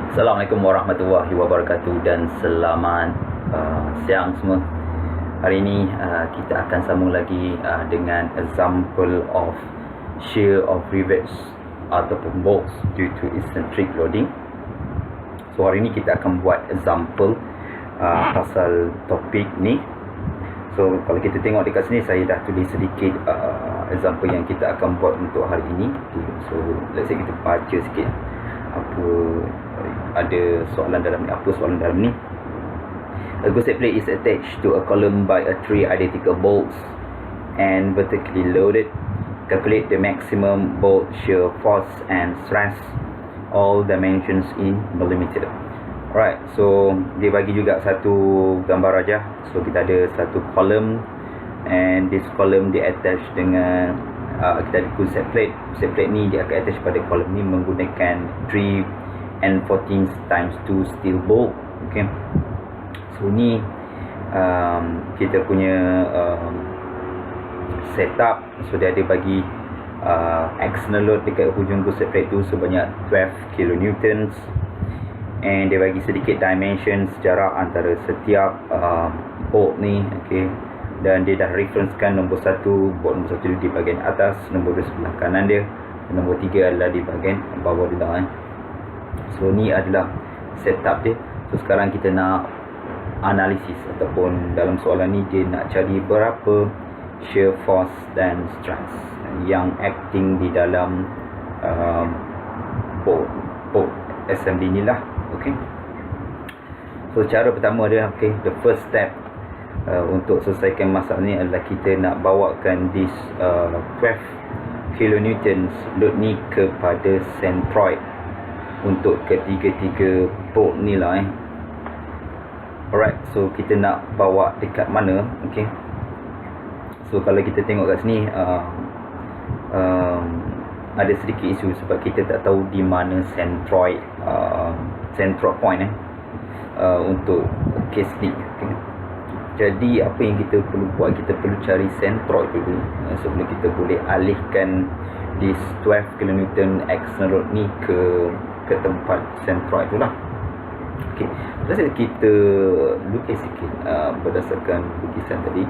Assalamualaikum warahmatullahi wabarakatuh dan selamat siang semua. Hari ini kita akan sambung lagi dengan example of shear of rivets ataupun bolts due to eccentric loading. So hari ini kita akan buat example pasal topik ni. So kalau kita tengok dekat sini, saya dah tulis sedikit example yang kita akan buat untuk hari ini. So let's say kita baca sikit apa ada soalan dalam ni, apa soalan dalam ni. A gusset plate is attached to a column by a three identical bolts and vertically loaded. Calculate the maximum bolt shear force and stress, all dimensions in millimeter. Alright, so dia bagi juga satu gambar aja. So kita ada satu column, and this column dia attach dengan kita ada gusset plate. Gusset plate ni dia akan attach pada column ni menggunakan 3 and 14 times 2 steel bolt. Okay, so ni kita punya setup. So dia ada bagi external load dekat hujung gusset plate tu sebanyak 12 kilonewtons, and dia bagi sedikit dimension sejarah antara setiap bolt ni. Okay, dan dia dah referencekan nombor 1, bolt nombor 1 di bahagian atas, nombor 2 sebelah kanan dia, dan nombor 3 adalah di bahagian bawah dia. So ni adalah setup dia. So sekarang kita nak analisis, ataupun dalam soalan ni dia nak cari berapa shear force dan stress yang acting di dalam bolt assembly ni lah. Okay, so cara pertama dia, okay, the first step untuk selesaikan masalah ni adalah kita nak bawakan this 12 kilonewtons load ni kepada centroid untuk ketiga-tiga bolt ni lah. Alright, so kita nak bawa dekat mana? Okay, so kalau kita tengok kat sini ada sedikit isu sebab kita tak tahu di mana centroid point untuk case ni. Okay, jadi apa yang kita perlu buat, kita perlu cari centroid dulu sebelum kita boleh alihkan this 12 kN external load ni ke tempat centroid tu lah. Okay, jadi kita lukis sikit berdasarkan lukisan tadi.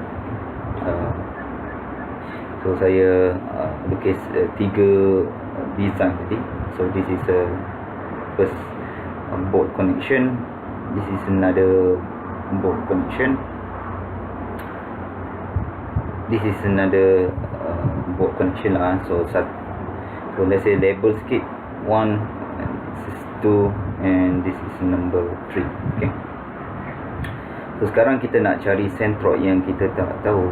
So saya lukis 3 design tadi. So this is a first bolt connection, this is another bolt connection, this is another bolt connection lah. So let's say label sikit, 1, this is 2, and this is number 3. Okay, so sekarang kita nak cari centroid yang kita tak tahu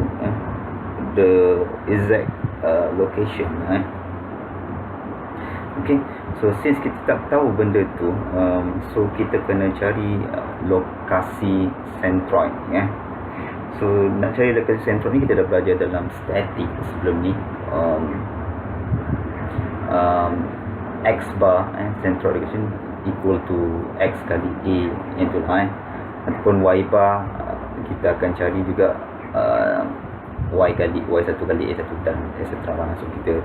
the exact location. Okay, so since kita tak tahu benda tu, so kita kena cari lokasi centroid. So nak cari lokasi centroid ni kita dah belajar dalam static sebelum ni. X bar centroid location equal to X kali A into I, ataupun Y bar kita akan cari juga Y kali Y1 kali A1 dan etc. So kita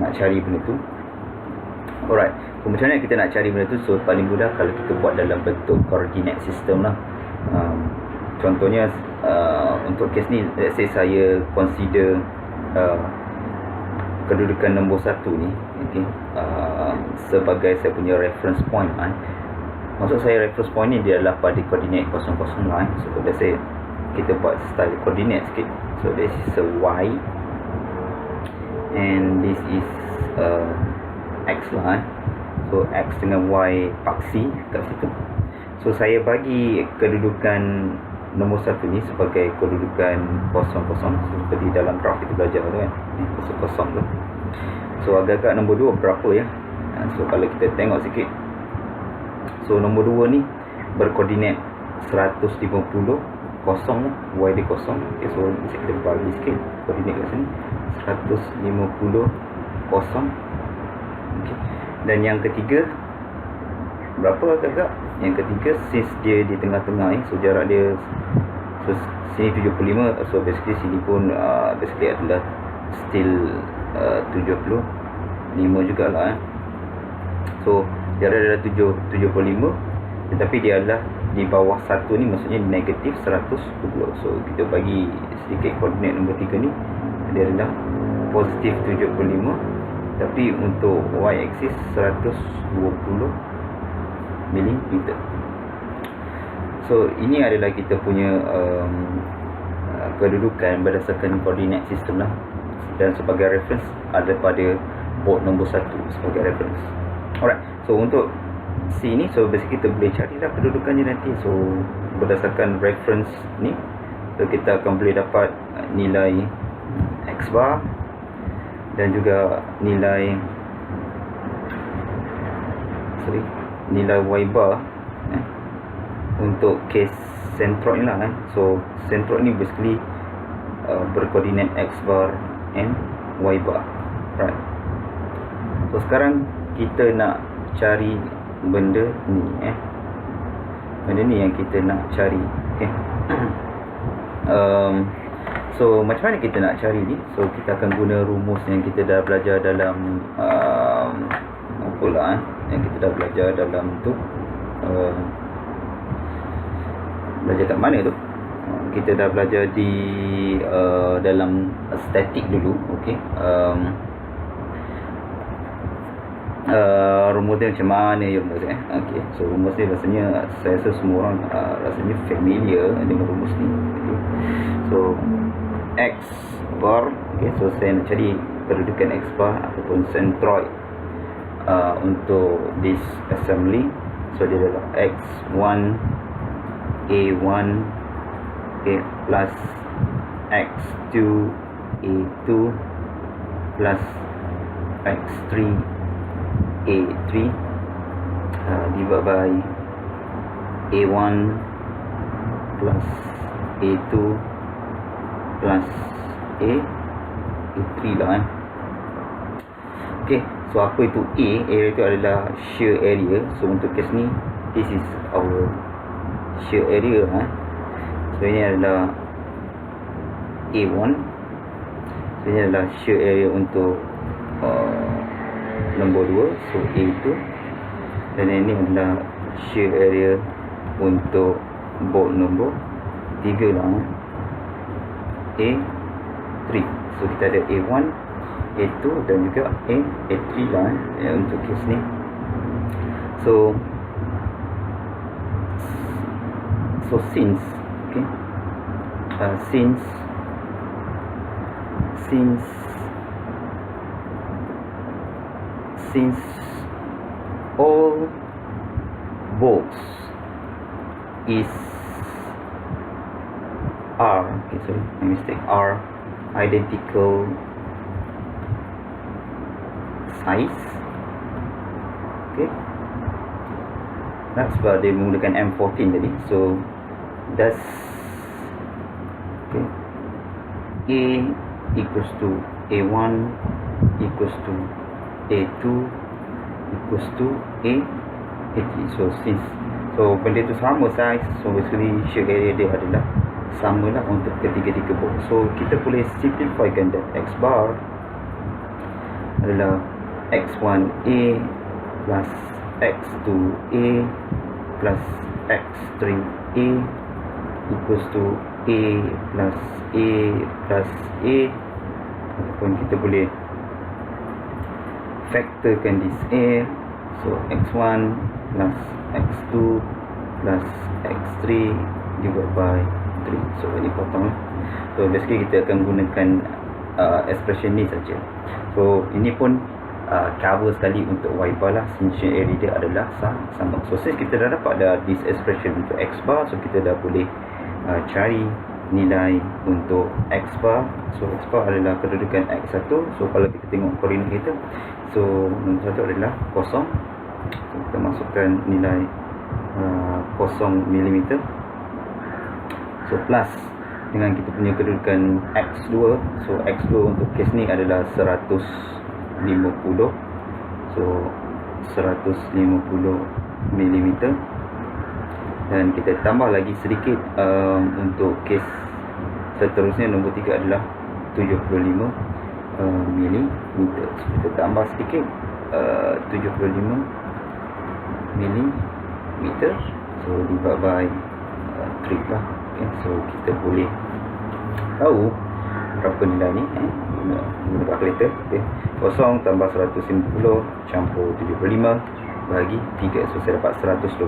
nak cari benda tu. Alright, so macam mana kita nak cari benda tu? So paling mudah kalau kita buat dalam bentuk coordinate system lah. Contohnya untuk kes ni, let's say saya consider kedudukan nombor 1 ni, okay, sebagai saya punya reference point. Maksud saya reference point ni dia adalah pada koordinat 00 lah. So let's say kita buat style coordinate sikit. So this is a Y and this is X lah. So X dengan Y paksi kat situ. So saya bagi kedudukan nombor 1 ni sebagai kedudukan 00, seperti dalam graf kita belajar tu kan, 00 tu. So agak-agak nombor 2 berapa ya? So kalau kita tengok sikit, so nombor 2 ni berkoordinat 150 kosong, Y dia kosong. Okay, so kita bagi sikit koordinat kat sini 150 kosong. Okay, dan yang ketiga berapa agak-agak? Yang ketiga since dia di tengah-tengah so jarak dia, so sini 75, so basically sini pun basically adalah still 75 jugalah. So dia adalah 75, tetapi dia adalah di bawah 1 ni, maksudnya negatif 120. So kita bagi sedikit koordinat nombor 3 ni, dia adalah positif 75, tapi untuk y axis 120 mm. So ini adalah kita punya kedudukan berdasarkan koordinat sistem lah, dan sebagai reference ada pada board nombor 1 sebagai reference. Alright, so untuk C ni, so basically kita boleh carilah kedudukannya nanti. So berdasarkan reference ni, so kita akan boleh dapat nilai X bar dan juga nilai nilai Y bar untuk case centroid ni lah. So centroid ni basically berkoordinat X bar and Y bar. Right. So sekarang kita nak cari benda ni. Benda ni yang kita nak cari. Okay. So macam mana kita nak cari ni? So kita akan guna rumus yang kita dah belajar dalam apalah yang kita dah belajar dalam tu. Belajar kat mana tu? Kita dah belajar di dalam statik dulu. Okay. Rumus dia macam mana rumus dia? Okay. So rumus dia rasanya saya rasa semua orang rasanya familiar dengan rumus ni. Okay. So X bar, okay, so saya nak cari kedudukan X bar ataupun centroid untuk this assembly. So dia adalah X1 A1, okay, plus X2 A2 plus X3 A3 divided by A1 plus A2 plus A3 lah. Okay, so apa itu A? Area itu adalah shear area. So untuk case ni, this is our shear area. So ini adalah A1. So ini adalah shear area untuk nombor 2. So A2. Dan ini adalah shear area untuk bolt nombor 3 lah. A3. So kita ada A1, A2 dan juga A3 lah untuk case ni. So since okay, since all bolts is are, okay, sorry, my mistake, are identical size. Okay, that's sebab dia menggunakan M14 tadi. So that's okay, A equals to A1 equals to A2 equals to A3. So since benda tu sama size, so basically shear area dia adalah sama lah untuk ketiga-tiga bolt. So kita boleh simplifykan that X bar adalah X1A plus X2A plus X3A equals to A plus A plus A, ataupun kita boleh factorkan this A. So X1 plus X2 plus X3 divided by 3. So ini potong. So basically kita akan gunakan expression ni saja. So ini pun cover sekali untuk Y bar lah, since area dia adalah sama. So since kita dah dapat this expression untuk X bar, so kita dah boleh cari nilai untuk X bar. So X bar adalah kedudukan X1. So kalau kita tengok koordinat kita, so nombor 1 adalah 0. So kita masukkan nilai 0 mm. So plus dengan kita punya kedudukan X2. So X2 untuk case ni adalah 150. So 150 mm. Dan kita tambah lagi sedikit untuk case seterusnya, nombor 3 adalah 75 mm. So kita tambah sedikit 75 millimeter. So divide by 3 lah. Okay, so kita boleh tahu berapa nilai ni guna kalkulator. Okay, 0 tambah 150 campur 75 bahagi 3. So saya dapat 112.5.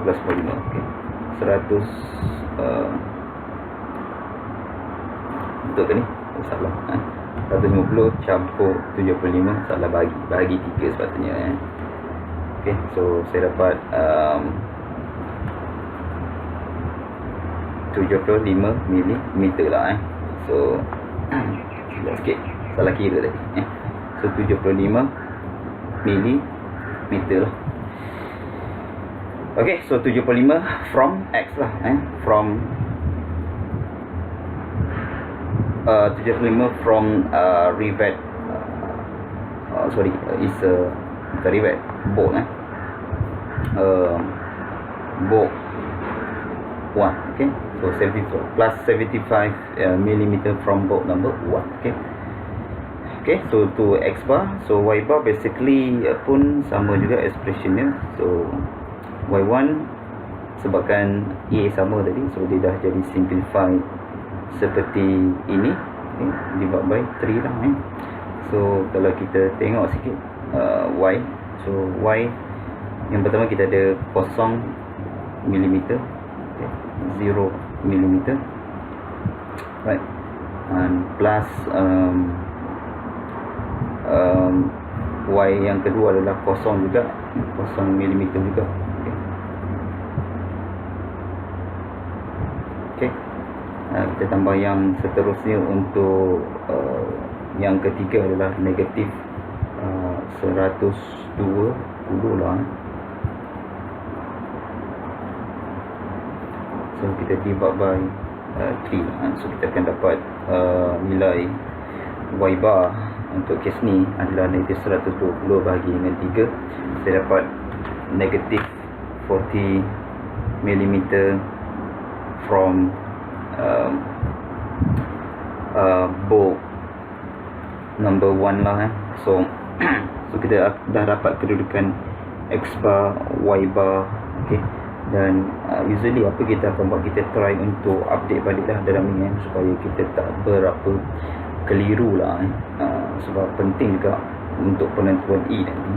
Okay, 100 betul ke ni? Oh, salah. 150 campur 75 salah, bahagi 3 sepatutnya. Okay, so saya dapat 75 mm lah. So silap sikit, salah kira tadi. So 75 mm lah. Okay, so 75 from X lah. From 75 from rivet. Sorry, is bukan rivet, bolt. Bolt 1. Okay, so 75 plus 75 mm from bolt number 1. Okay. Okay, so to X bar. So Y bar basically pun sama juga expressionnya. So Y1 sebabkan A sama tadi, so dia dah jadi simplify seperti ini. Okay, divide by 3 lah. So kalau kita tengok sikit Y, so Y yang pertama kita ada 0 mm, okay, 0 mm, right, and plus Y yang kedua adalah 0 juga, 0 mm juga. Okay, okay. Kita tambah yang seterusnya untuk yang ketiga adalah negatif 120 lah. So kita divide by 3 lah. So kita akan dapat nilai Y bar untuk kes ni adalah negatif 120 bahagi dengan 3. Saya dapat negatif 40 mm from bolt number 1 lah. So so kita dah dapat kedudukan X bar, Y bar. Okay, dan usually apa kita akan buat, kita try untuk update balik lah dalam ni supaya kita tak berapa keliru lah. Sebab penting juga untuk penentuan E nanti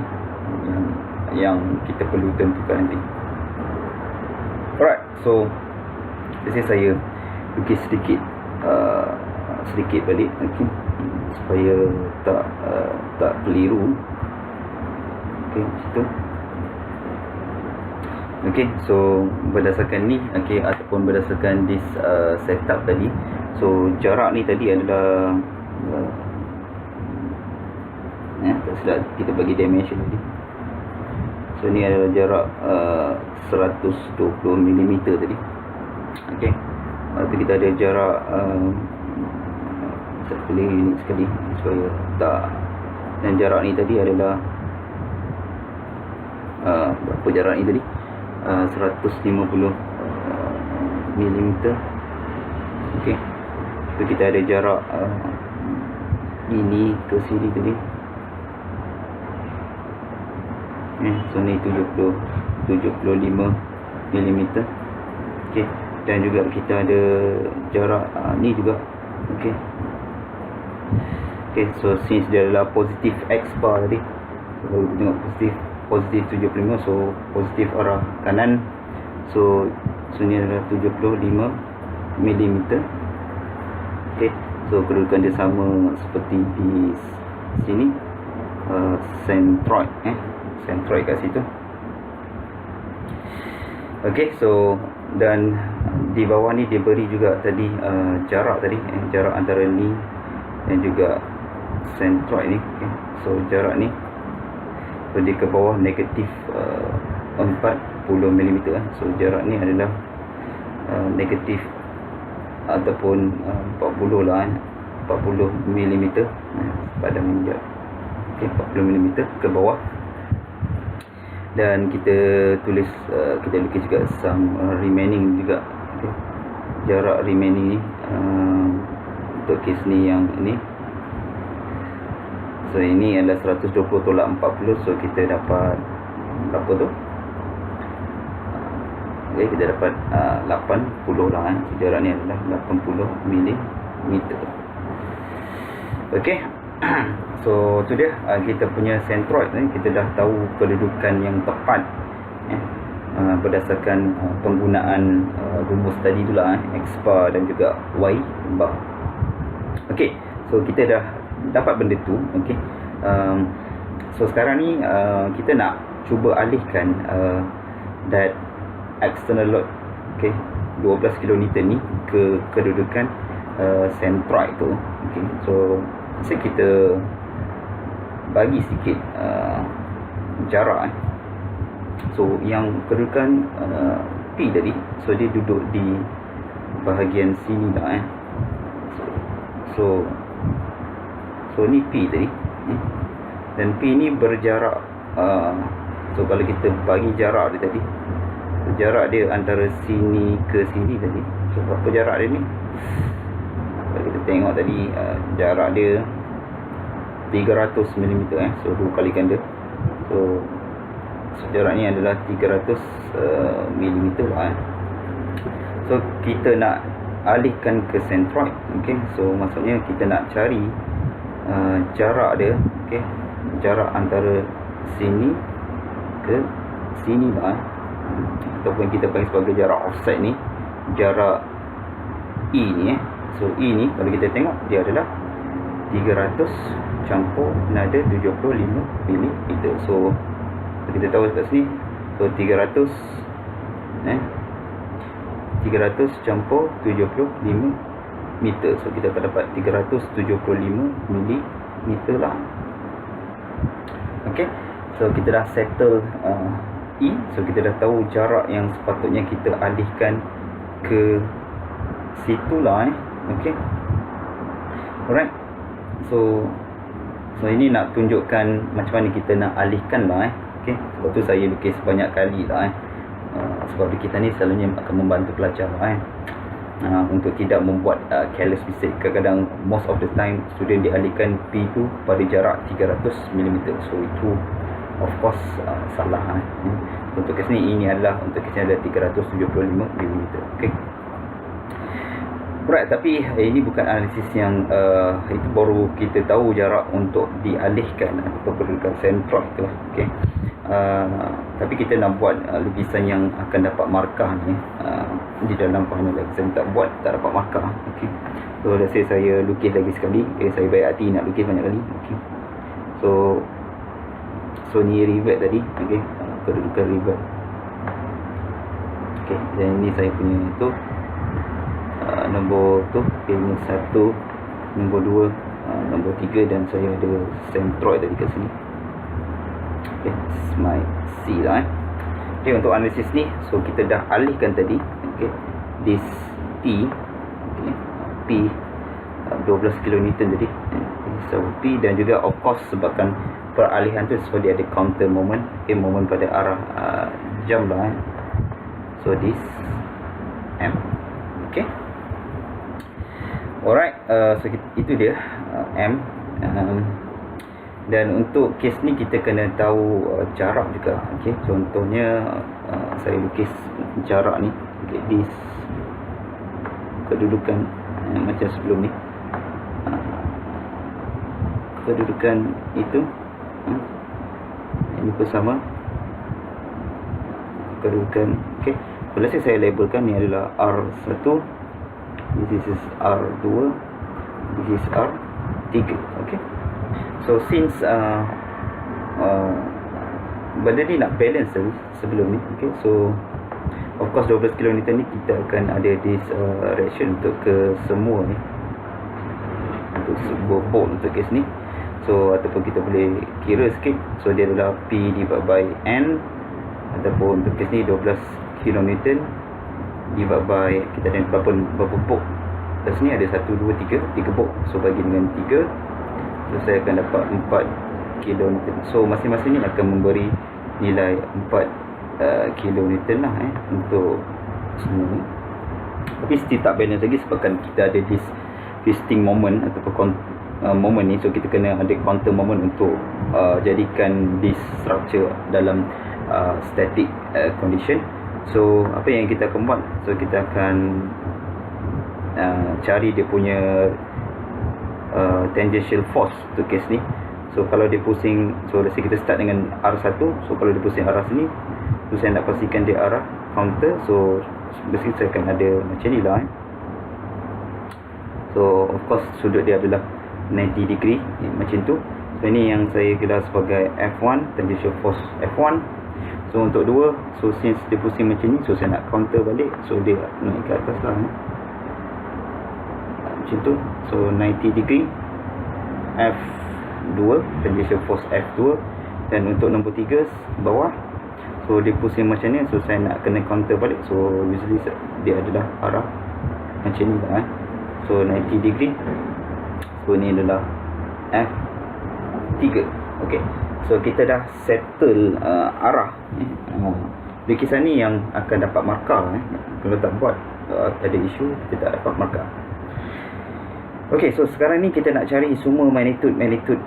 yang kita perlu tentukan nanti. Alright, so di sini saya lukis sedikit balik, okay, supaya tak keliru. Okay, situ. Okay, so berdasarkan ni, okay, ataupun berdasarkan this setup tadi, so jarak ni tadi adalah tak silap kita bagi dimension tadi. So ni adalah jarak 120 mm tadi. Okay, lepas kita ada jarak saya tulis unit sekali supaya tak, dan jarak ni tadi adalah berapa jarak ni tadi, 150 mm. Okay, so kita ada jarak ini ke sini tadi. So ni 75 mm. Okay, dan juga kita ada jarak ni juga. Okay, okay, so since dia adalah positif X bar tadi, kalau kita tengok positif 75, so positif arah kanan. So ni adalah 75 mm. Okay, so kedudukan dia sama seperti di sini, centroid centroid kat situ. Okay, so dan di bawah ni dia beri juga tadi jarak tadi, jarak antara ni dan juga centroid ni. Okay, so jarak ni pergi ke bawah negatif 40 mm. So jarak ni adalah negatif ataupun 40 lah, 40 mm pada minyak. Okay, 40 mm ke bawah. Dan kita tulis, kita lukis juga some remaining juga. Okay, jarak remaining ni untuk kes ni yang ini. So ini adalah 120 tolak 40. So kita dapat berapa tu? Okay, kita dapat 80 lah. So, jarak ni adalah 80 mm. Okay. So tu dia kita punya centroid ni. Kita dah tahu kedudukan yang tepat berdasarkan penggunaan rumus tadi tu lah, X bar dan juga Y bar. Okay, so kita dah dapat benda tu. Okay. So sekarang ni kita nak cuba alihkan that external load, okay, 12 kN ni ke kedudukan centroid tu. Okay, so kita bagi sikit jarak. So yang kedudukan P tadi, so dia duduk di bahagian sini lah. So ni P tadi, dan P ni berjarak so kalau kita bagi jarak dia tadi, jarak dia antara sini ke sini tadi, so berapa jarak dia ni? Kalau kita tengok tadi jarak dia 300 mm. So 2 kali ganda. So jarak ni adalah 300 mm lah. So kita nak alihkan ke centroid. Okay, so maksudnya kita nak cari jarak dia, okay, jarak antara sini ke sini lah, ataupun kita panggil sebagai jarak offset ni, jarak E ni. So E ni kalau kita tengok dia adalah 300 campur nada 75 mm. So kita tahu kat sini, so 300 campur 75 meter. So kita akan dapat 375 mm lah. Okay, so kita dah settle E. So kita dah tahu jarak yang sepatutnya kita alihkan ke situ lah. Okay, alright. So ini nak tunjukkan macam mana kita nak alihkan lah. Okay, sebab tu saya lukis banyak kali lah. Sebab kita ni selalunya akan membantu pelajar lah. Untuk tidak membuat careless mistake. Kadang-kadang most of the time student dialihkan P tu pada jarak 300 mm. So itu of course salah. Untuk kes ni, ini adalah untuk kes ni adalah 375 mm. Okay. Alright, tapi ini bukan analisis yang itu baru kita tahu jarak untuk dialihkan atau kedudukan centroid tu. Okay. Tapi kita nak buat lukisan yang akan dapat markah ni di dalam final exam. Tak buat tak dapat markah. Okay. So let's say saya lukis lagi sekali. Okay, saya baik hati nak lukis banyak kali. Okay. So ni revert tadi. Okay, kedudukan revert. Okay, dan ini saya punya tu nombor tu. Okay, ini 1, nombor 2, nombor 3, dan saya ada centroid tadi kat sini. Okay, my C lah. Okay, untuk analisis ni, so kita dah alihkan tadi. Okay, this P, okay, P 12 kN tadi. So P, dan juga of course sebabkan peralihan tu sebab dia ada counter moment. Okay, moment pada arah jam lah. So this M. Okay, alright. So itu dia M. Dan untuk kes ni kita kena tahu jarak juga. Okay, contohnya saya lukis jarak ni. Okay, this kedudukan macam sebelum ni, kedudukan itu ini pun sama kedudukan. Okay, kalau saya labelkan ni adalah R1, this is R2, this is R3. Okay, so since benda ni nak balance sebelum ni. Okay, so of course 12 kN ni kita akan ada this reaction untuk ke semua ni, untuk sebuah bolt untuk kes ni. So ataupun kita boleh kira sikit. So dia adalah P divided by N, ataupun untuk kes ni 12 kN divided by, kita ada berapa bolt kat sini, ada 1, 2, 3 bolt. So bagi dengan 3, so saya akan dapat 4 kN. So masing-masing ni akan memberi nilai 4 kN lah untuk semua ni. Tapi still tak balance lagi sebabkan kita ada this twisting moment ataupun moment ni. So kita kena ada counter moment untuk jadikan this structure dalam static condition. So apa yang kita akan buat, so kita akan cari dia punya tangential force untuk kes ni. So kalau dia pusing, so let's say kita start dengan arah 1, so kalau dia pusing arah sini, so saya nak pastikan dia arah counter. So basically saya akan ada macam ni lah So of course sudut dia adalah 90 degree macam tu. So ini yang saya gelar sebagai F1, tangential force F1. So untuk 2, so since dia pusing macam ni, so saya nak counter balik, so dia naik ke atas lah macam tu. So 90 degree F2, tangential force F2. Dan untuk nombor 3 bawah, so dia pusing macam ni, so saya nak kena counter balik. So usually dia adalah arah macam ni lah So 90 degree. So ni adalah F3. Okay, so kita dah settle arah lukisan ni yang akan dapat markah Kalau tak buat ada isu, kita tak dapat markah. Okay, so sekarang ni kita nak cari semua magnitude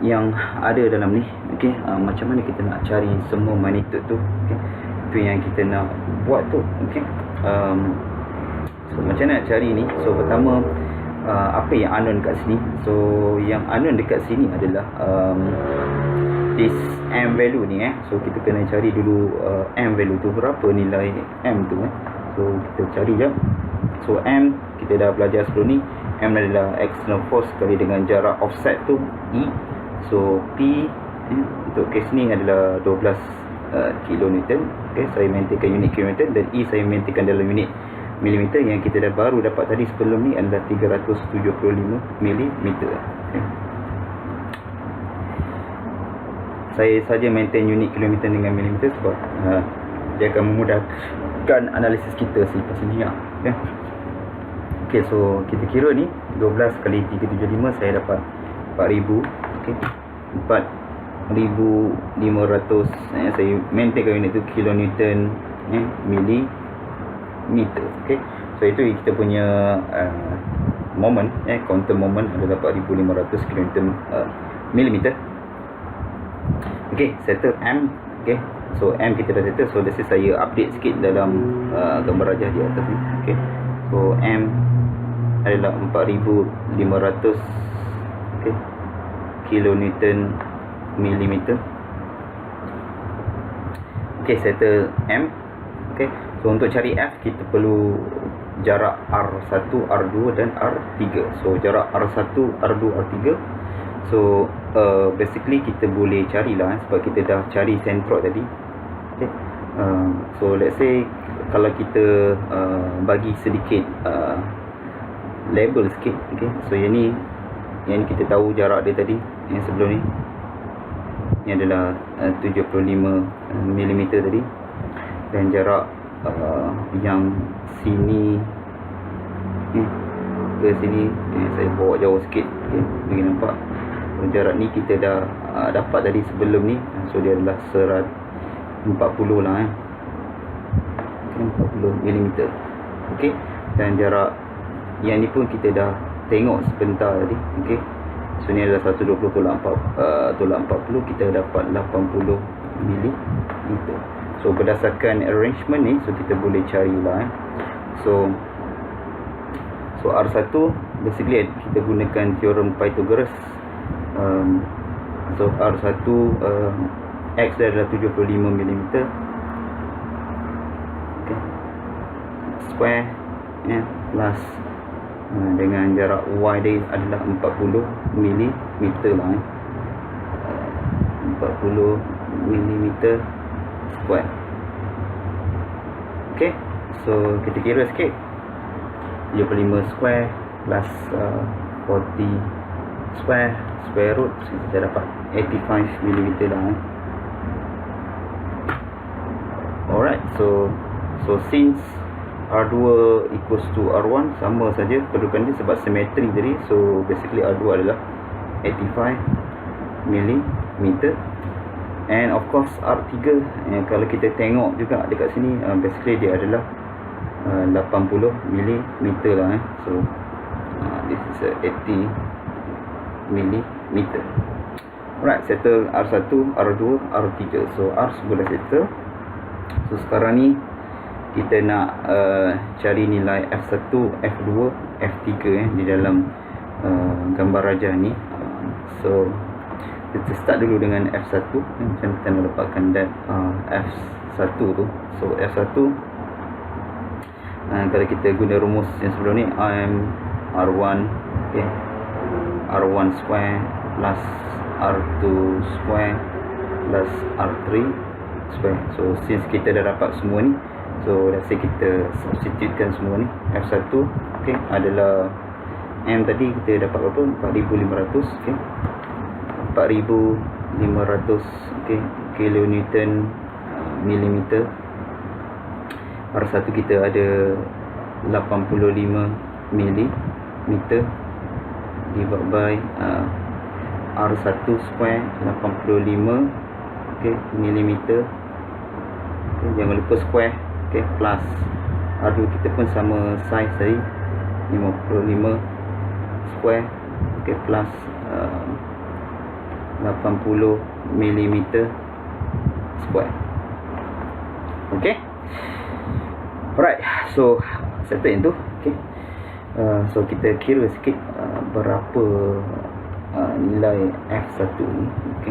yang ada dalam ni. Okay, macam mana kita nak cari semua magnitude tu? Okay, itu yang kita nak buat tu. Okay, so macam mana nak cari ni? So pertama, apa yang unknown kat sini? So yang unknown dekat sini adalah this M value ni So kita kena cari dulu M value tu, berapa nilai M tu So kita cari jap. So M kita dah belajar sebelum ni, M adalah external force kali dengan jarak offset tu E. So P untuk kes ni adalah 12 kilonewton. Okay, saya maintainkan unit kilonewton, dan E saya maintainkan dalam unit milimeter. Yang kita dah baru dapat tadi sebelum ni adalah 375 milimeter. Okay. Saya saja maintain unit kilometer dengan milimeter sebab dia akan memudahkan analisis kita selepas ini okay. Okay, so kita kira ni 12 kali 375, saya dapat 4000. Okay, 4500. Saya maintainkan unit tu kilonewton milimeter. Okay, so itu kita punya moment counter moment adalah 4500 kilonewton milimeter. Okay, settle M. Okay, so M kita dah settle. So let's say saya update sikit dalam gambar rajah di atas ni. Okay, so M adalah 4500 okay, kilonewton milimeter. Okay, settle M. Okay, so untuk cari F kita perlu jarak R1, R2 dan R3. So jarak R1, R2, R3. So basically kita boleh carilah sebab kita dah cari centroid tadi. Okay, so let's say kalau kita bagi sedikit label sikit. Okay, so yang ni kita tahu jarak dia tadi, yang sebelum ni adalah 75 mm tadi, dan jarak yang sini ke sini saya bawa jauh sikit. Okay, bagi nampak. So, jarak ni kita dah dapat tadi sebelum ni. So dia adalah 40 lah 40 mm. Okay, dan jarak yang ni pun kita dah tengok sebentar tadi. Okay, so ni adalah 120 tolak 40, kita dapat 80 mm. So berdasarkan arrangement ni, so kita boleh carilah So R1 basically kita gunakan teorem Pythagoras. So R1 X dia adalah 75 mm. Okay, square plus dengan jarak Y dia adalah 40 mm lah 40 mm square. Okay, so kita kira sikit. 75 square plus 40 square root, kita dapat 85 mm lah Alright, so since R2 equals to R1 sama saja kedudukan dia sebab simetri tadi. So basically R2 adalah 85 mm. And of course R3 kalau kita tengok juga dekat sini, basically dia adalah 80 mm lah So this is 80 mm. Alright, settle R1, R2, R3. So R sudah settle. So sekarang ni kita nak cari nilai F1, F2, F3 di dalam gambar rajah ni. So kita start dulu dengan F1. Macam kita nak dapatkan that F1 tu. So F1, kalau kita guna rumus yang sebelum ni, R1, okay, R1 square plus R2 square plus R3 square. So since kita dah dapat semua ni, so let's say kita substitutekan semua ni. F1, okay, adalah M tadi kita dapat berapa? 4500, okay, 4500, okay, kilonewton milimeter. R1 kita ada 85 milimeter divided by R1 square 85, okay, milimeter, okay, jangan lupa square, okay, plus R2 kita pun sama size tadi 55 square, okay, plus 80 milimeter square. Okay, alright, so settle yang tu. Okay, so kita kira sikit berapa nilai F1 ni. Okay,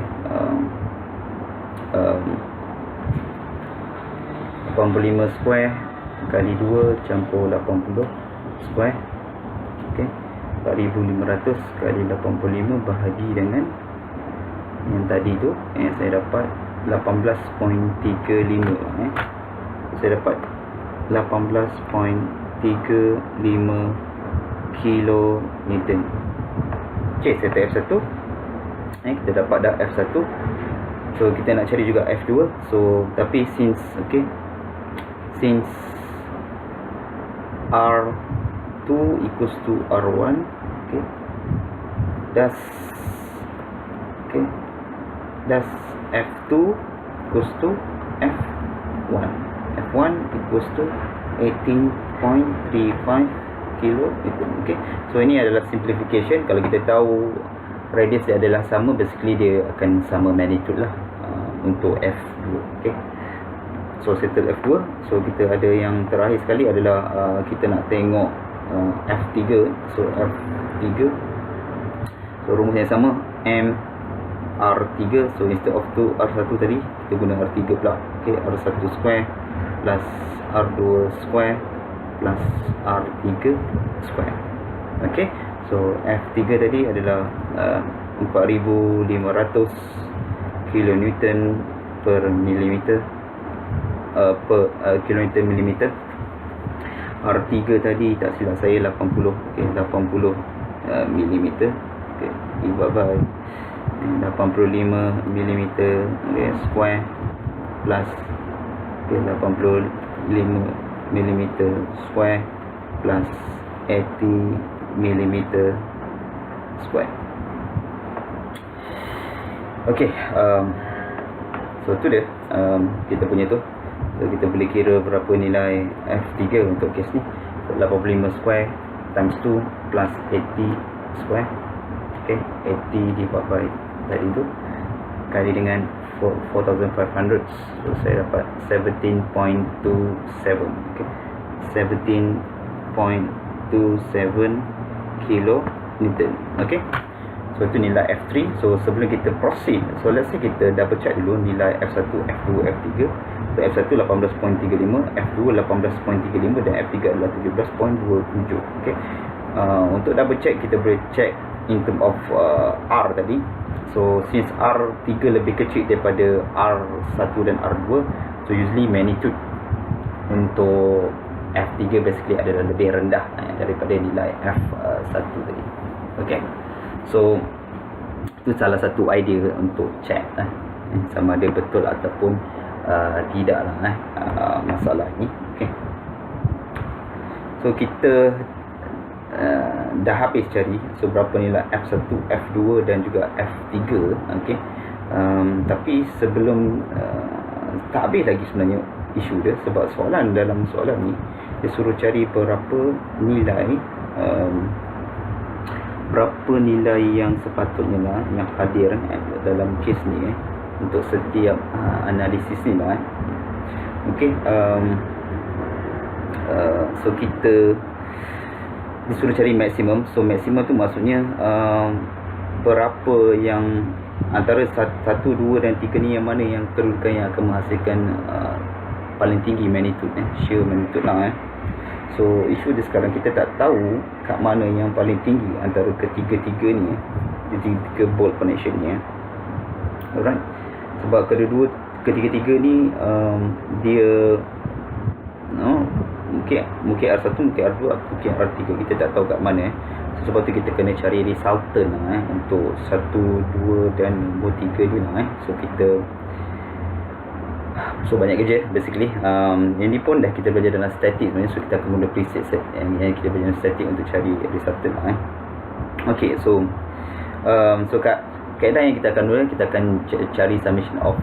85 square kali 2 campur 80 square, okay, 4500 kali 85 bahagi dengan yang tadi tu, yang saya dapat 18.35, saya dapat 18.35 kilo Newton. Okay, set F1, kita dapat dah F1. So kita nak cari juga F2. So tapi since R2 equals to R1, okay, that's F2 equals to F1. F1 equals to 18.35 kilo. Okay, so ini adalah simplification. Kalau kita tahu radius dia adalah sama, basically dia akan sama magnitude lah untuk F2. Okay, so settle F2. So kita ada yang terakhir sekali adalah kita nak tengok F3. So F3, so rumus yang sama, M R3. So instead of tu R1 tadi, kita guna R3 pula. Okay, R1 square plus R2 square plus R3 square. Okay, so F3 tadi adalah 4500 kilonewton per milimeter, per kilonewton milimeter. R3 tadi tak silap saya 80, okay, 80 milimeter, okay, divided by 85 milimeter, okay, square plus, okay, 85 milimeter square plus 80 milimeter square. Okay, so tu dia kita punya tu. So kita boleh kira berapa nilai F3 untuk kes ni. So, 85 square times 2 plus 80 square, okay, 80 divided by tadi tu kali dengan 4500. So saya dapat 17.27, okay, 17.27 kilo Newton. Okay, so itu nilai F3. So sebelum kita proceed, so let's say kita double check dulu nilai F1, F2, F3. So F1 18.35, F2 18.35 dan F3 adalah 17.27. Okay, untuk double check kita boleh check in term of R tadi. So since R3 lebih kecil daripada R1 dan R2, so usually magnitude untuk F3 basically adalah lebih rendah daripada nilai F1 tadi. Okay, so itu salah satu idea untuk check sama ada betul ataupun tidak lah masalah ni. Okay, so kita dah habis cari so berapa nilai F1, F2 dan juga F3. Okay, tapi sebelum tak habis lagi sebenarnya isu dia, sebab soalan dalam soalan ni dia suruh cari berapa nilai yang sepatutnya lah yang hadir dalam kes ni untuk setiap analisis ni lah. Okay, So kita disuruh cari maksimum. So maksimum tu maksudnya berapa yang antara 1, 2 dan 3 ni, yang mana yang kedudukan yang akan menghasilkan paling tinggi magnitude, shear magnitude lah. So isu dia sekarang, kita tak tahu kat mana yang paling tinggi antara ketiga-tiga ni, ketiga bolt connection ni. Alright, sebab ketiga-tiga ni dia mungkin R1, mungkin R2, mungkin R3, kita tak tahu kat mana. So, sebab tu kita kena cari resultant lah, untuk 1, 2 dan nombor 3 ni lah. So banyak kerja basically. Yang ni pun dah kita belajar dalam static sebenarnya. So kita akan guna preset yang kita belajar dalam static untuk cari resultant lah. Okay, so kat kaedah yang kita akan guna, kita akan cari summation of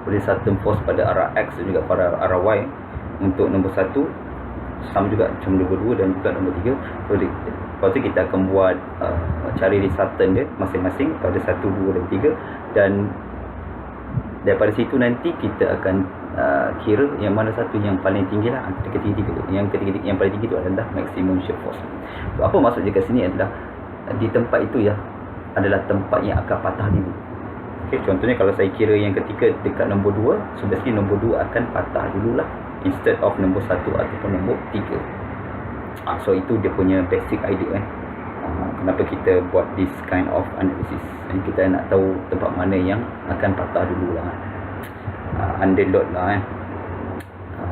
resultant force pada arah X dan juga pada arah Y. Untuk nombor 1 sama juga macam nombor 2 dan juga nombor 3. So lepas tu kita akan buat cari resultant dia masing-masing pada 1, 2 dan 3, dan daripada situ nanti kita akan kira yang mana satu yang paling tinggi lah antara ketiga-tiga. Yang paling tinggi tu adalah maximum shear force. So, apa maksud dia kat sini adalah di tempat itu adalah tempat yang akan patah dulu. Okay, contohnya kalau saya kira yang ketiga dekat nombor 2, so basically nombor 2 akan patah dululah instead of nombor 1 ataupun nombor 3. So itu dia punya basic idea kenapa kita buat this kind of analysis. Kita nak tahu tempat mana yang akan patah dulu lah, under load lah.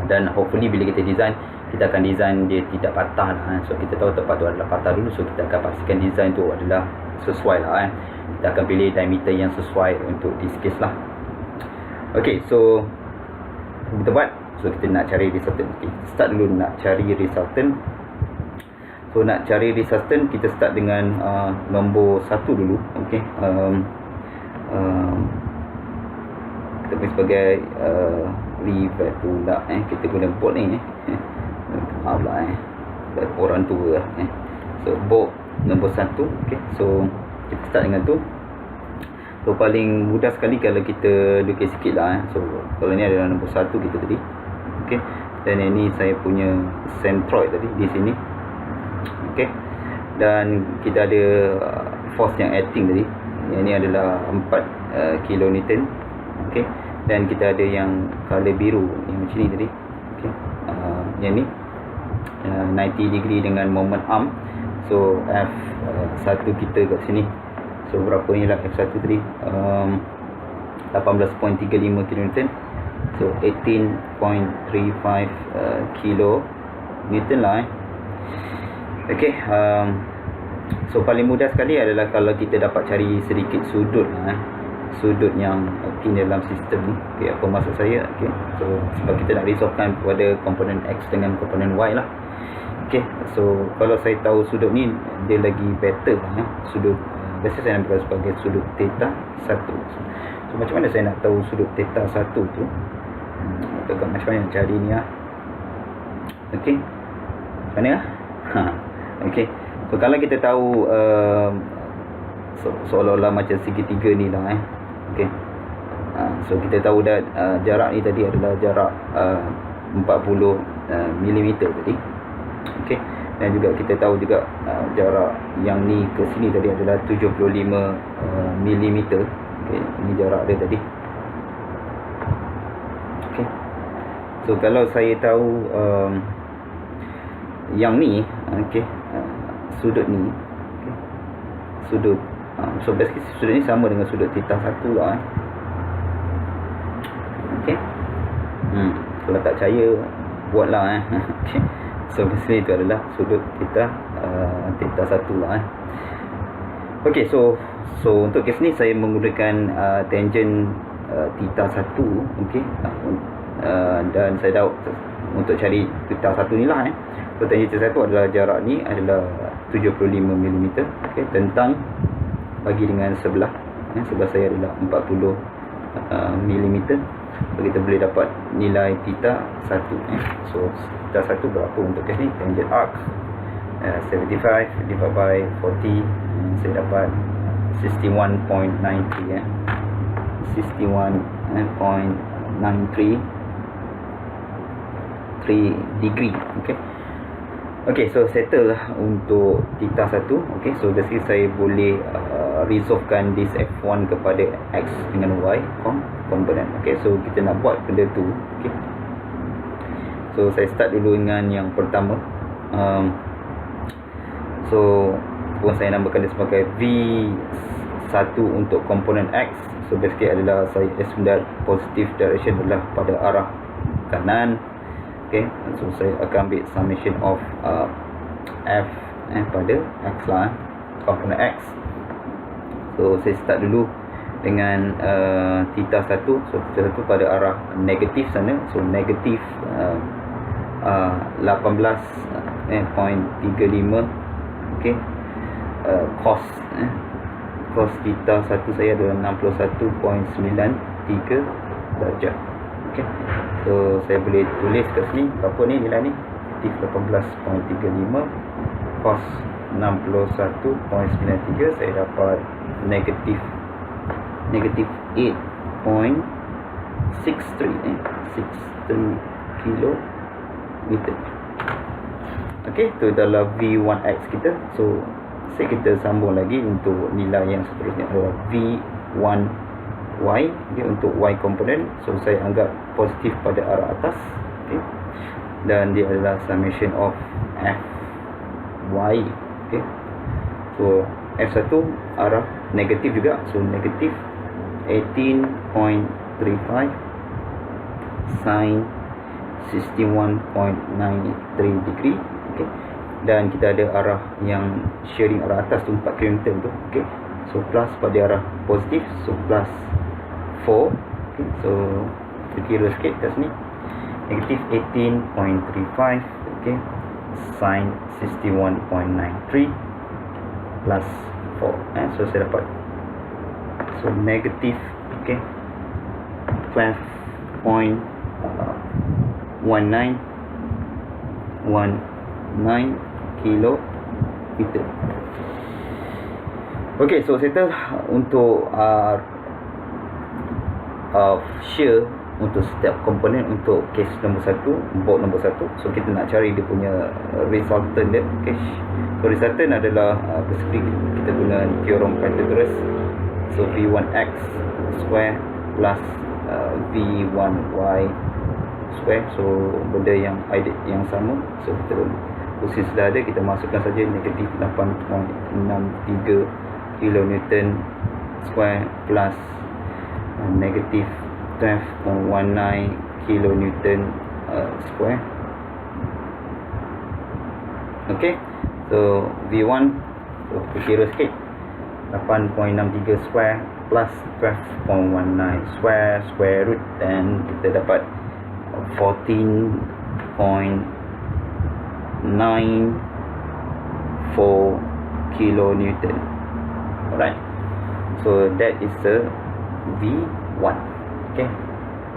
Dan hopefully bila kita design, kita akan design dia tidak patah lah. So kita tahu tempat tu adalah patah dulu, so kita akan pastikan design tu adalah sesuai lah. Kita akan pilih diameter yang sesuai untuk this case lah. Okay, so kita buat. So kita nak cari resultant. Okay, start dulu nak cari resultant. So nak cari resultant, kita start dengan nombor 1 dulu. Okay, kita beri sebagai revert pula. Kita guna bolt ni. Maaf lah orang tua lah. So bolt nombor 1. Okay, so kita start dengan tu. So paling mudah sekali kalau kita dukir sikit lah. So kalau ni adalah nombor 1 kita tadi. Okay, dan ini saya punya centroid tadi di sini. Okay, dan kita ada force yang acting tadi. Yang ni adalah 4 kilonewton. Okay, dan kita ada yang color biru yang macam ni tadi. Okay, yang ni 90 degree dengan moment arm. So F1 kita kat sini. So berapa ni lah F1 tadi? 18.35 kilonewton. So 18.35 kilo Newton lah. Okay, so paling mudah sekali adalah kalau kita dapat cari sedikit sudut lah, sudut yang in dalam sistem ni. Okay, apa maksud saya? Okay, so sebab kita nak resolvekan pada komponen X dengan komponen Y lah. Okay, so kalau saya tahu sudut ni, dia lagi better lah. Sudut biasa saya nak sebagai sudut theta 1. So macam mana saya nak tahu sudut theta 1 tu? Atau macam mana cari ni lah. Okay, macam mana lah? Okay, so kalau kita tahu seolah-olah macam segitiga ni lah. Okay, so kita tahu dah jarak ni tadi adalah jarak 40 mm tadi. Okay, dan juga kita tahu juga jarak yang ni ke sini tadi adalah 75 mm. Okay, ini jarak dia tadi. Okay, so kalau saya tahu yang ni, okay, sudut ni, okay, sudut so basically sudut ni sama dengan sudut theta 1 lah. Okay, kalau tak percaya buatlah. Okay, so basically itu adalah sudut theta 1 lah. Okay, so untuk kes ni saya menggunakan tangent theta 1. Okay, dan saya dah untuk cari theta 1 ni lah. So tangent theta 1 adalah jarak ni adalah 75 mm. Okay, tentang bagi dengan sebelah. Sebelah saya adalah 40 mm. So kita boleh dapat nilai theta 1. So theta 1 berapa untuk kes ni? Tangent arc 75 divided by 40, saya dapat 61.93. 61.93 degree. Okay, so settle lah untuk theta 1. Okay, so dari sini saya boleh resolvekan this f1 kepada x dengan y komponen. Okay, so kita nak buat benda tu. Okay, so saya start dulu dengan yang pertama. So saya namakan dia sebagai v1 untuk komponen x. So basically adalah saya assume that positive direction adalah pada arah kanan. Okay, so saya akan ambil summation of f pada x lah, komponen x. So saya start dulu dengan theta 1. So theta 1 pada arah negatif sana. So negatif 18.35. Okay, cos theta 1 saya adalah 61.93 darjah. Okay, so saya boleh tulis kat sini berapa ni nilai ni, negatif 18.35 cos 61.93, saya dapat negatif 8.63 kilometer. Okay, itu adalah V1X kita. So kita sambung lagi untuk nilai yang seterusnya adalah V1Y, okay, untuk Y komponen. So saya anggap positif pada arah atas. Okay, dan dia adalah summation of Fy. Okay, so F1 arah negatif juga. So negatif 18.35 sin 61.93 degree. Okay, dan kita ada arah yang sharing arah atas tu 4 km tu. Okay, so plus pada arah positif, so plus 4. Okay, so kita kira sikit kat sini, negatif 18.35, okay, sin 61.93 plus 4, so saya dapat, so negatif, okay, 12.19 kilometer. Okay, so settle untuk shear untuk setiap komponen untuk case nombor 1, board nombor 1. So kita nak cari dia punya resultant dia. Okay, so resultant adalah basically kita guna theorem Pythagoras. So V1x square plus V1y square. So benda yang sama. So kita posisi sudah ada, kita masukkan saja negatif 8.63 kilonewton square plus negatif 12.19 kilonewton square. Okay, so V1, so kita kira sikit, 8.63 square plus 12.19 square root, dan kita dapat 14.94 kilonewton. Alright, so that is the V1. Okay,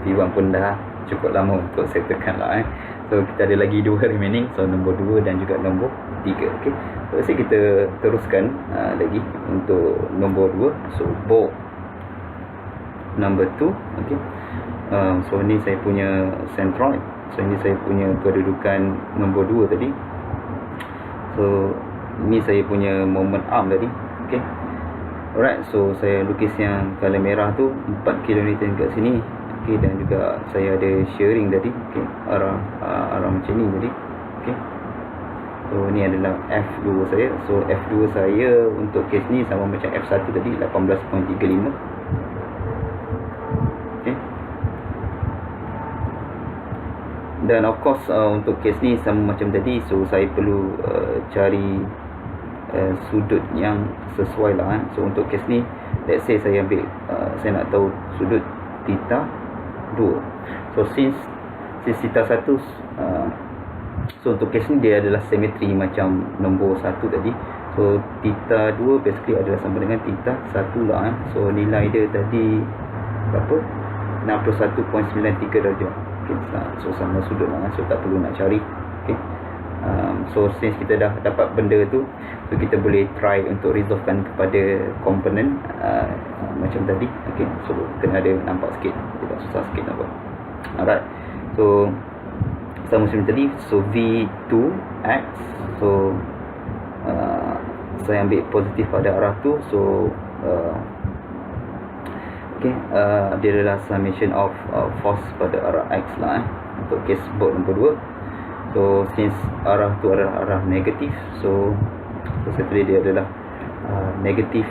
V1 pun dah cukup lama untuk settlekan lah. So kita ada lagi 2 remaining, so nombor 2 dan juga nombor 3. Okay, so kita teruskan lagi untuk nombor 2. So board number 2. Okay, so ni saya punya centroid. So ini saya punya kedudukan nombor 2 tadi. So ini saya punya moment arm tadi. Okay, alright, so saya lukis yang color merah tu 4 kN kat sini. Okay, dan juga saya ada shearing tadi. Okay, arah macam ni tadi. Okay, so ni adalah F2 saya. So F2 saya untuk case ni sama macam F1 tadi, 18.35. Okay, dan of course untuk case ni sama macam tadi. So saya perlu cari sudut yang sesuai lah. So untuk case ni, let's say saya ambil saya nak tahu sudut theta 2. So since theta 1, so untuk case ni dia adalah simetri macam nombor 1 tadi. So theta 2 basically adalah sama dengan theta 1 lah. So nilai dia tadi berapa? 61.93 darjah. Okay, so sama sudut lah. So tak perlu nak cari. Okay, so since kita dah dapat benda tu, so kita boleh try untuk resolvekan kepada komponen macam tadi. Okay, so kena ada nampak sikit, tidak susah sikit nak buat. Alright, so sama macam tadi. So V2X, so saya ambil positif pada arah tu. So dia adalah summation of force pada arah X lah untuk case boat nombor 2. So since arah tu adalah arah negatif, so saya tulis dia adalah negatif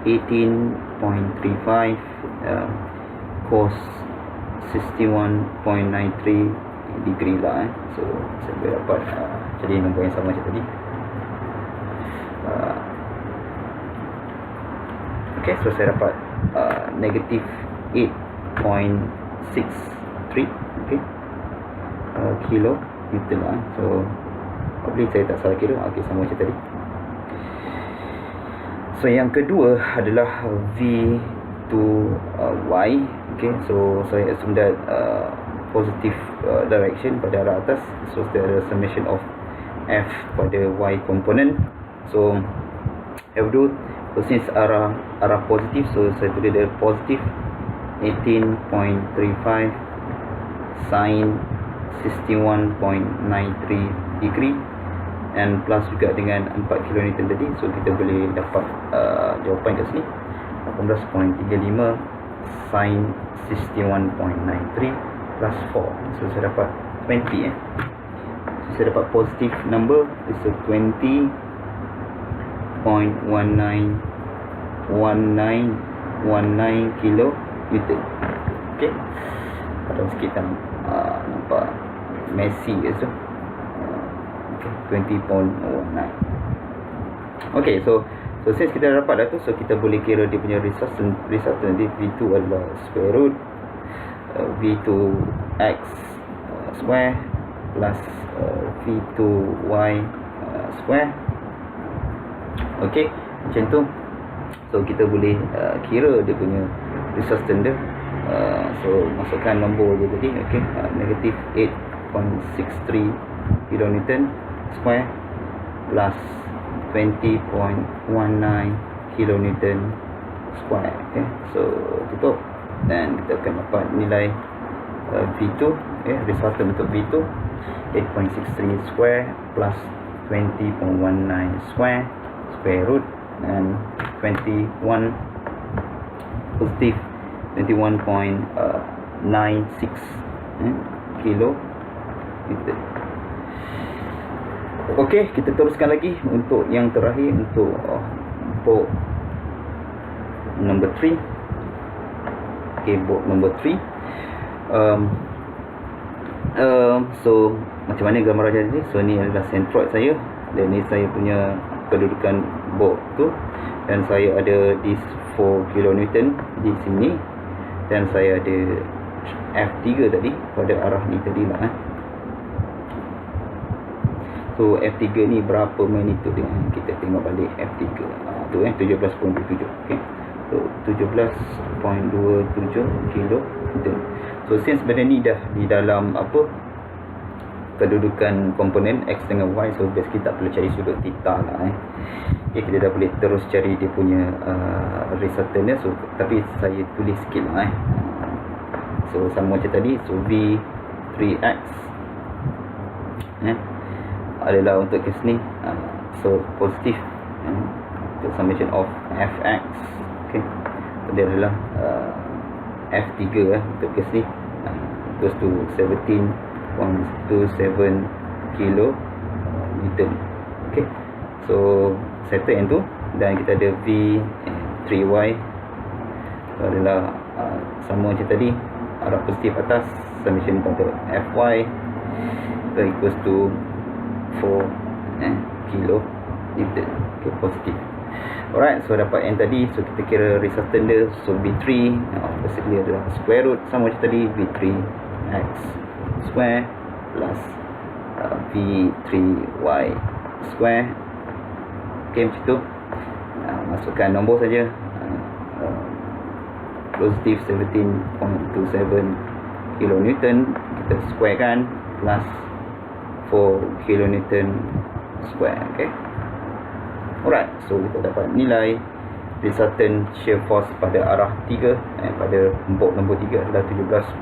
18.35 cos 61.93 degree lah. So saya boleh dapat jadi nombor yang sama macam tadi. So saya dapat negatif 8.63 kilo Newton lah. So probably saya tak salah kira. Sama macam tadi. So yang kedua adalah V2Y. So saya assume that positive direction pada arah atas. So there is a summation of F pada Y component. So F2, so since arah positif, so saya tulis dia positif 18.35 sin 61.93 degree and plus juga dengan 4 kN tadi. So kita boleh dapat jawapan kat sini 18.35 sin 61.93 plus 4. So saya dapat 20 So saya dapat positive number is a 20.1919 kilo Newton. Padahal sikit kan nampak messy ke so. 20.19. So since kita dapat dah tu, so kita boleh kira dia punya resultant di V2 adalah square root V2X square plus V2Y square. Macam tu. So kita boleh kira dia punya resultant dia. So masukkan nombor je tadi. Negatif 8.63 kN square plus 20.19 kN square. So tutup dan kita akan dapat nilai V2, resultant untuk V2 8.63 square plus 20.19 square root and 21 positive 21.96 kilo Newton. Kita teruskan lagi untuk yang terakhir, untuk boat number 3. Boat number 3. So macam mana gambaran ni? So ni adalah centroid saya, dan ni saya punya kedudukan boat tu, dan saya ada di 4 kN di sini, dan saya ada F3 tadi pada arah ni tadi lah. So F3 ni berapa magnitude dia? Kita tengok balik F3 tu 17.27. So 17.27 kilo. So since benda ni dah di dalam kedudukan komponen X dengan Y, so base kita tak perlu cari sudut theta lah. Kita dah boleh terus cari dia punya resultant dia. So tapi saya tulis sikit lah. So sama macam tadi. So V3X adalah untuk kes ni, so positif untuk summation of Fx. Dia adalah F3 untuk kes ni, equals to 17.27 kilo Newton. So settle yang tu, dan kita ada V3Y adalah sama macam tadi, arah positif atas, summation pada Fy equals to 4 kilo Newton. Positif. Alright, so dapat yang tadi. So kita kira resultant dia. So V3 basically adalah square root, sama macam tadi, V3X square plus V3Y square. Macam tu. Masukkan nombor saja. Positif 17.27 kilo Newton, kita square kan, plus 4 kN square. Alright, so kita dapat nilai resultant shear force pada arah 3 pada boat nombor 3 adalah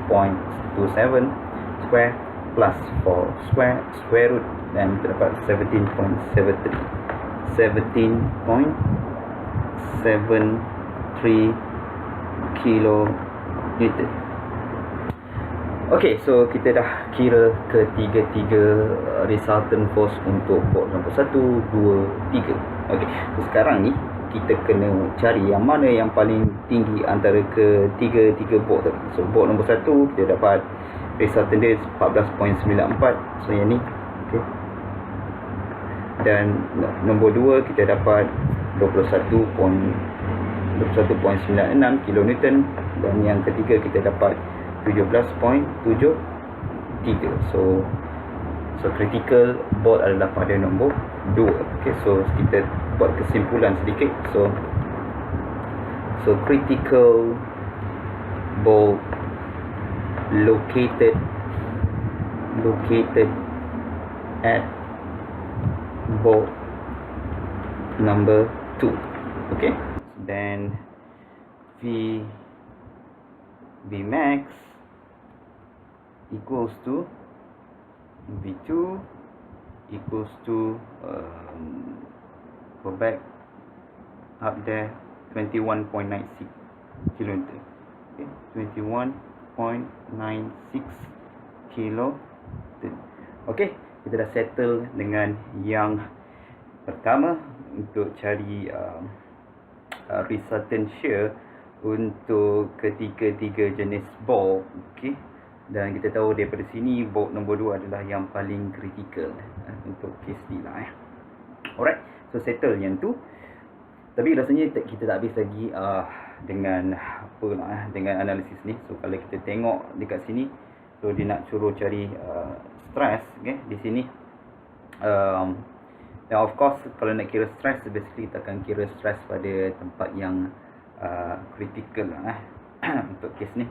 17.27 square plus for square root, dan kita dapat 17.73 kilonewton. Okay, so kita dah kira ketiga-tiga resultant force untuk bolt nombor 1, 2, 3. Okay, so sekarang ni kita kena cari yang mana yang paling tinggi antara ketiga-tiga bolt tadi. So bolt nombor 1 kita dapat resultant dia 14.94. So yang ni, okay. Dan nombor 2 kita dapat 21.96 kilonewton, dan yang ketiga kita dapat 17.73. So critical bolt adalah pada nombor 2. Okay, so kita buat kesimpulan sedikit. So critical bolt located at bolt number 2. Okay, then Vmax equals to V2 equals to go back up there 21.96 kilonewton. Okay, 21.96 kilonewton. Okay, kita dah settle dengan yang pertama untuk cari resultant shear untuk ketiga-tiga jenis bolt. Okay, dan kita tahu daripada sini bolt nombor 2 adalah yang paling kritikal untuk kes ni lah. Alright, so settle yang tu. Tapi rasanya kita tak habis lagi dengan apa lah, dengan analisis ni. So kalau kita tengok dekat sini, so dia nak suruh cari stress, okay, di sini. Dan of course kalau nak kira stress, basically kita akan kira stress pada tempat yang critical lah untuk kes ni.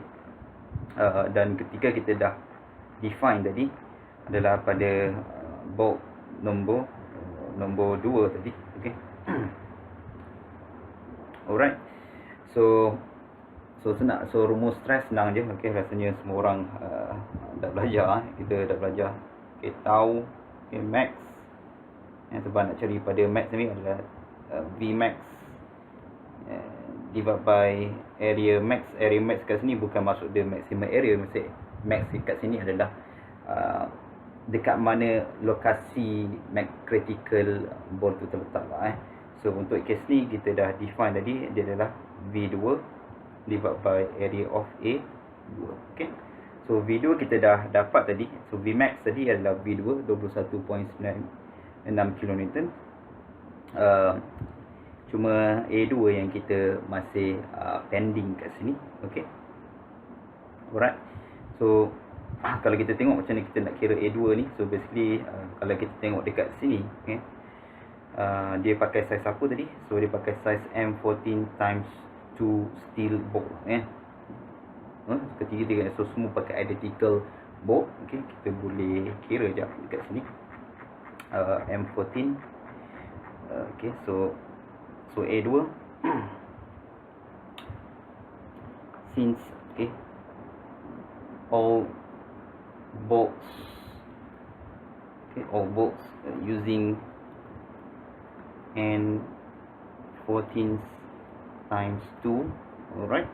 Dan ketika kita dah define tadi adalah pada bolt nombor 2 tadi. Okay. Alright, so senang. So rumus stress senang je. Okay, rasanya semua orang dah belajar. Kita dah belajar. Okay, tahu max. Sebab nak cari pada max ni adalah Vmax divide by area max. Area max kat sini bukan maksud dia maximum area. Maksud max kat sini adalah dekat mana lokasi max critical bolt tu terletak lah. So untuk kes ni kita dah define tadi, dia adalah V2 divide by area of A2. Okay, so V2 kita dah dapat tadi. So Vmax tadi adalah V2 21.96 kilonewton. Cuma A2 yang kita masih pending kat sini. Okay, alright. So kalau kita tengok macam mana kita nak kira A2 ni. So basically kalau kita tengok dekat sini, okay, dia pakai size apa tadi? So dia pakai size M14 times 2 steel bolt. Ketiga-tiga, so semua pakai identical bolt. Okay, kita boleh kira je dekat sini. M14. Okay, so A2 since all bolts using N14 times 2. alright,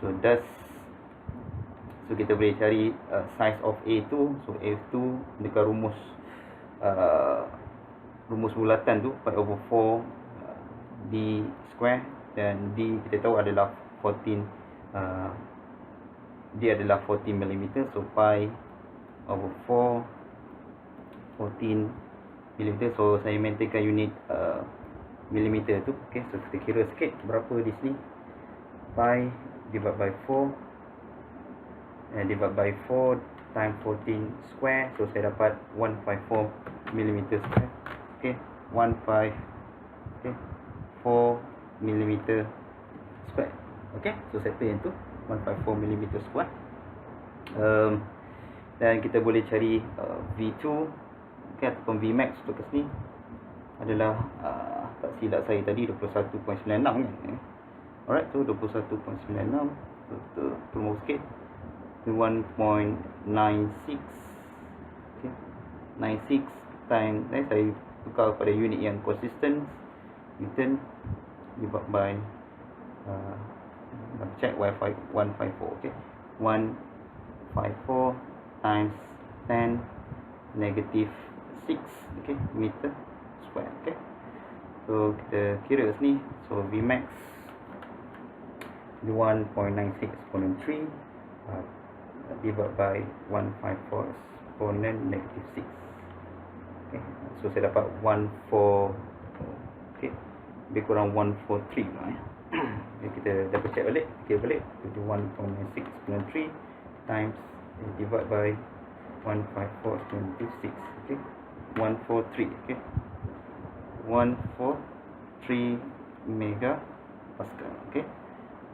so kita boleh cari size of A2. So A2 dekat rumus bulatan tu 4/4 D square, dan D kita tahu adalah 14 D adalah 14 mm. So pi over 4 14 mm. So saya maintainkan unit mm tu. Okay, so kita kira sikit berapa di sini. Pi divide by 4 and divide by 4 times 14 square. So saya dapat 154 mm square. Okay, 4 mm square. Okay, so settle yang tu 154 mm square. Dan kita boleh cari V2, okay, ataupun Vmax untuk ke sini adalah tak silap saya tadi 21.96 kan. Alright, so 21.96. So turun sikit 1.96. Okay, 96 times, saya tukar pada unit yang consistent, Newton divided by check Wi-Fi 154. Okay, 154 times 10 negative 6, okay, meter square. Okay, so kita kira sini. So Vmax 1.96 exponent 3 divided by 154 exponent negative 6. Okay, so saya dapat 14, okay, lebih kurang 143 lah ya. Okay, kita double check balik, kira balik. Jadi 1.96 exponent 3 times divided by 154 exponent negative 6. Okay, 143. Okay, 143 mega pascal. Okay,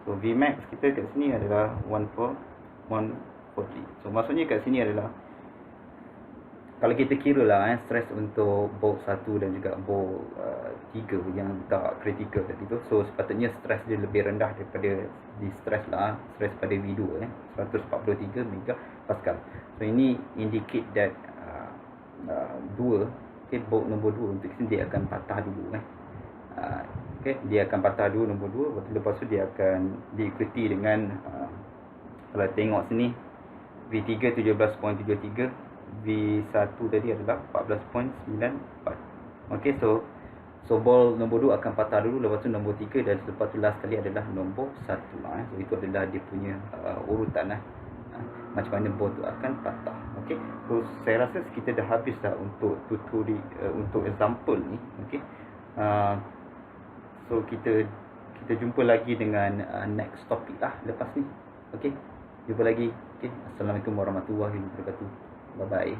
so Vmax kita kat sini adalah 143. So maksudnya kat sini adalah, kalau kita kira lah stres untuk bolt 1 dan juga bolt 3 yang tak kritikal tadi tu, so sepatutnya stres dia lebih rendah daripada di stres lah, stres pada V2 143 mega pascal. So ini indicate that 2, okay, bolt nombor 2 untuk sini dia akan patah dulu okay, dia akan patah dulu nombor 2, lepas tu dia akan diikuti dengan kalau tengok sini V3 17.73, V1 tadi adalah 14.94. Okay, so bolt nombor 2 akan patah dulu, lepas tu nombor 3, dan lepas tu last kali adalah nombor 1 lah. So itu adalah dia punya urutan macam mana bolt tu akan patah. Okay, so saya rasa kita dah habis dah untuk tutorial untuk example ni. Okay, so kita jumpa lagi dengan next topic lah lepas ni. Okay, jumpa lagi. Okay, Assalamualaikum warahmatullahi wabarakatuh. Bye bye.